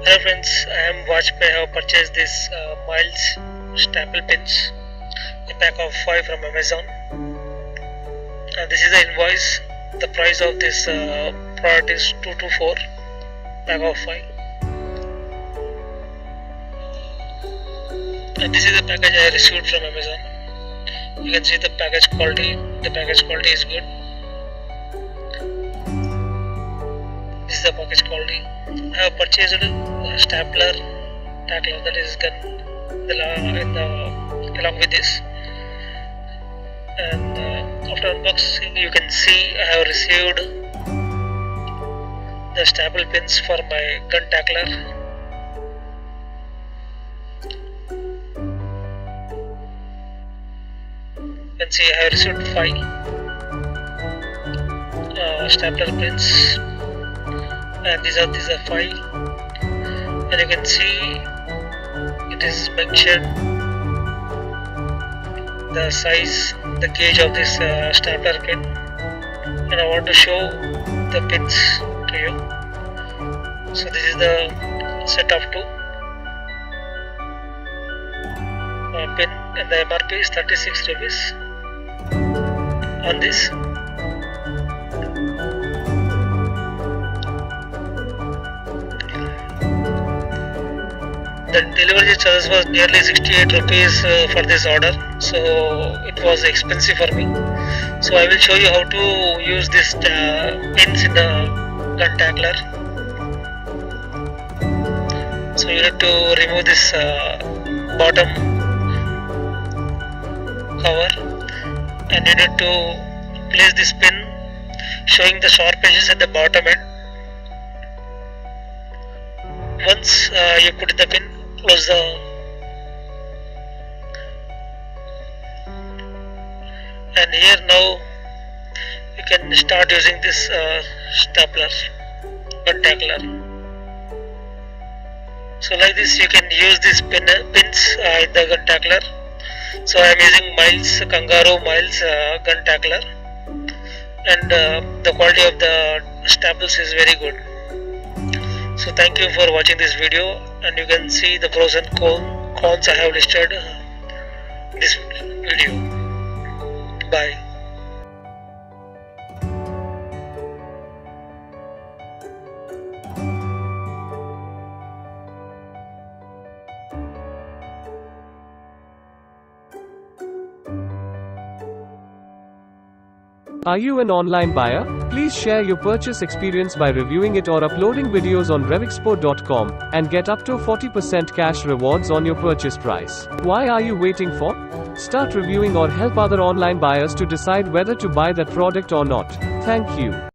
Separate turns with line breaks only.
Hello friends, I am Vajpayee. I have purchased this Miles staple pins, a pack of 5 from Amazon. This is the invoice. The price of this product is 224, pack of 5. And this is the package I received from Amazon. You can see the package quality. The package quality is good. This is the package quality. I have purchased a stapler, tackler, that is gun, along with this. And after unboxing, you can see I have received the staple pins for my gun tackler. You can see I have received 5 stapler pins, and these are 5, and you can see it is mentioned the size, the gauge of this stapler pin, and I want to show the pins to you. So this is the set of 2 pin, and the MRP is 36 rupees on this. The delivery charges was nearly 68 rupees for this order, so it was expensive for me. So I will show you how to use this pins in the gun tackler. So you need to remove this bottom cover, and you need to place this pin showing the sharp edges at the bottom end. Once you put the pin, close the and here now you can start using this stapler, gun tackler. So like this you can use these pins in the gun tackler. So I am using Miles Kangaroo gun tackler, and the quality of the staples is very good. So thank you for watching this video, and you can see the pros and cons I have listed in this video. Bye.
Are you an online buyer? Please share your purchase experience by reviewing it or uploading videos on RevExpo.com and get up to 40% cash rewards on your purchase price. Why are you waiting for? Start reviewing or help other online buyers to decide whether to buy that product or not. Thank you.